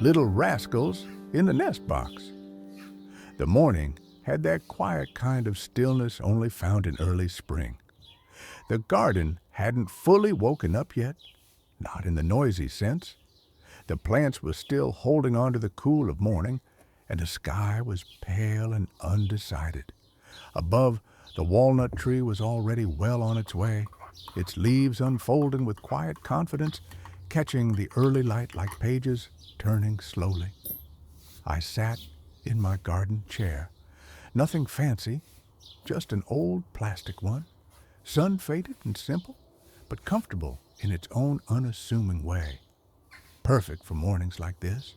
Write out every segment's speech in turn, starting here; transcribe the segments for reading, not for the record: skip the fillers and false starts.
little rascals in the nest box. The morning had that quiet kind of stillness only found in early spring. The garden hadn't fully woken up yet, not in the noisy sense. The plants were still holding on to the cool of morning, and the sky was pale and undecided. Above, the walnut tree was already well on its way, its leaves unfolding with quiet confidence, catching the early light like pages turning slowly. I sat in my garden chair. Nothing fancy, just an old plastic one, sun-faded and simple, but comfortable in its own unassuming way. Perfect for mornings like this.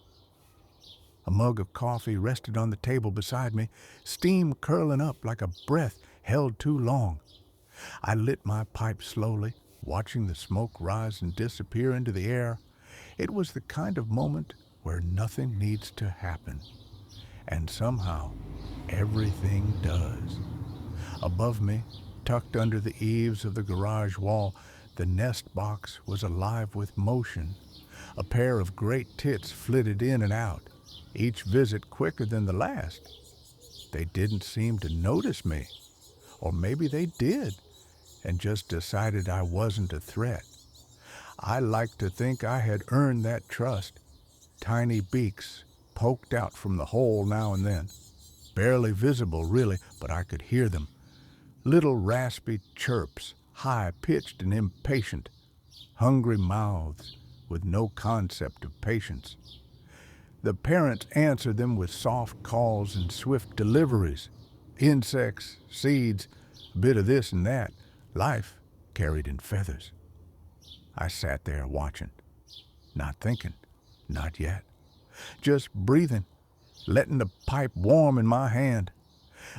A mug of coffee rested on the table beside me, steam curling up like a breath held too long. I lit my pipe slowly, watching the smoke rise and disappear into the air. It was the kind of moment where nothing needs to happen. And somehow, everything does. Above me, tucked under the eaves of the garage wall, the nest box was alive with motion. A pair of great tits flitted in and out, each visit quicker than the last. They didn't seem to notice me. Or maybe they did, and just decided I wasn't a threat. I like to think I had earned that trust. Tiny beaks poked out from the hole now and then. Barely visible, really, but I could hear them. Little raspy chirps, high-pitched and impatient. Hungry mouths with no concept of patience. The parents answered them with soft calls and swift deliveries. Insects, seeds, a bit of this and that. Life carried in feathers. I sat there watching, not thinking, not yet. Just breathing, letting the pipe warm in my hand,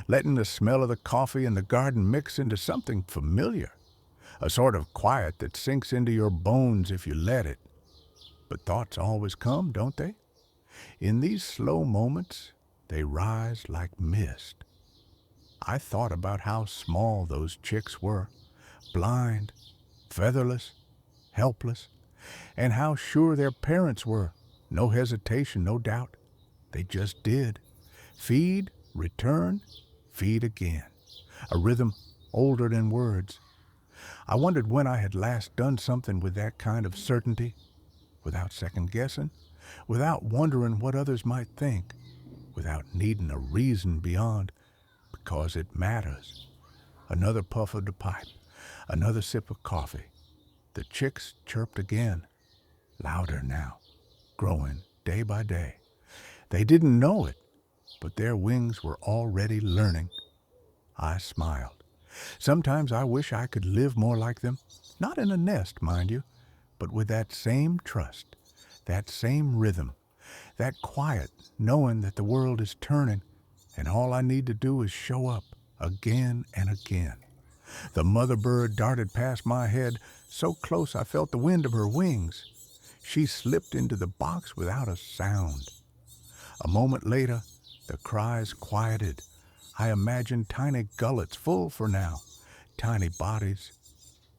letting the smell of the coffee in the garden mix into something familiar, a sort of quiet that sinks into your bones if you let it. But thoughts always come, don't they? In these slow moments, they rise like mist. I thought about how small those chicks were, blind, featherless, helpless, and how sure their parents were. No hesitation, no doubt. They just did. Feed, return, feed again. A rhythm older than words. I wondered when I had last done something with that kind of certainty, without second guessing, without wondering what others might think, without needing a reason beyond, because it matters. Another puff of the pipe, another sip of coffee. The chicks chirped again, louder now, growing day by day. They didn't know it, but their wings were already learning. I smiled. Sometimes I wish I could live more like them, not in a nest, mind you, but with that same trust, that same rhythm, that quiet knowing that the world is turning, and all I need to do is show up again and again. The mother bird darted past my head, so close I felt the wind of her wings. She slipped into the box without a sound. A moment later, the cries quieted. I imagined tiny gullets full for now, tiny bodies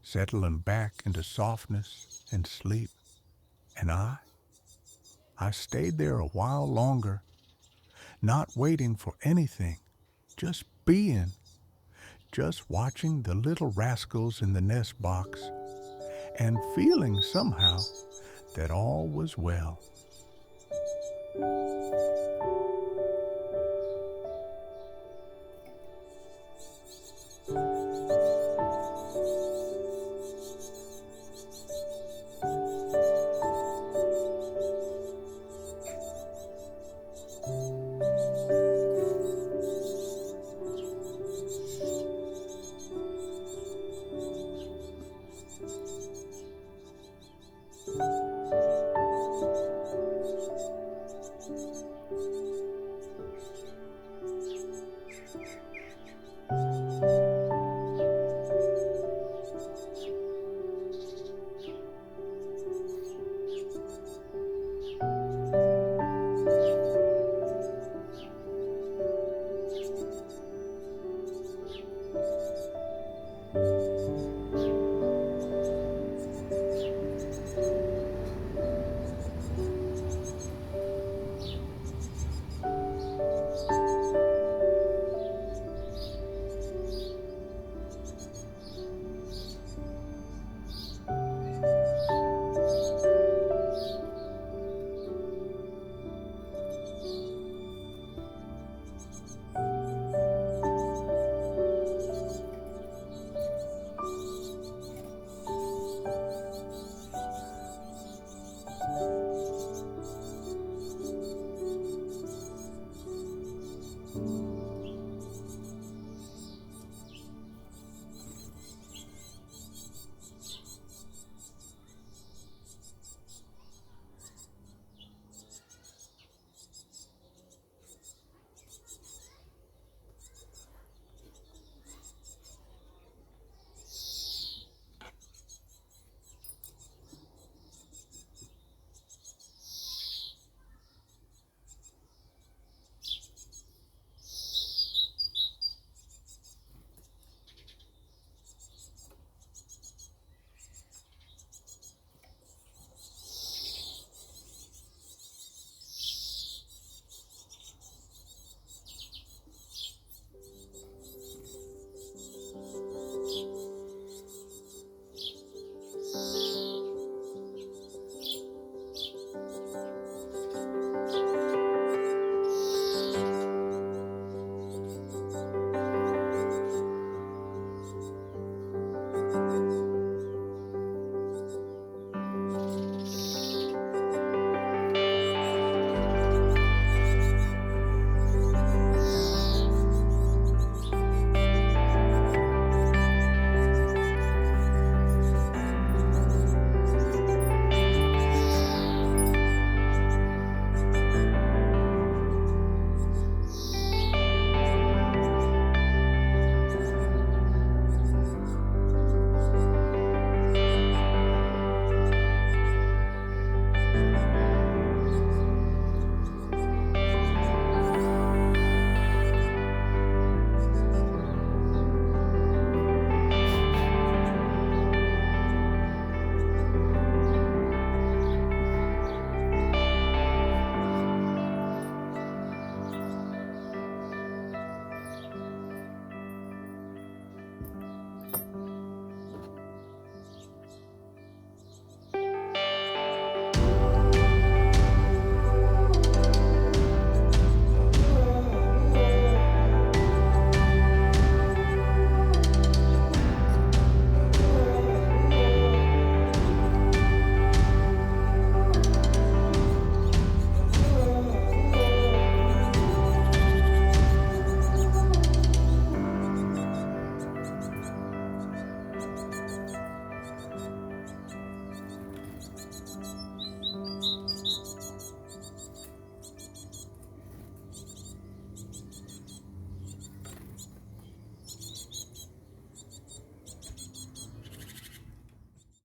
settling back into softness and sleep. And I stayed there a while longer, not waiting for anything, just being, just watching the little rascals in the nest box, and feeling somehow that all was well.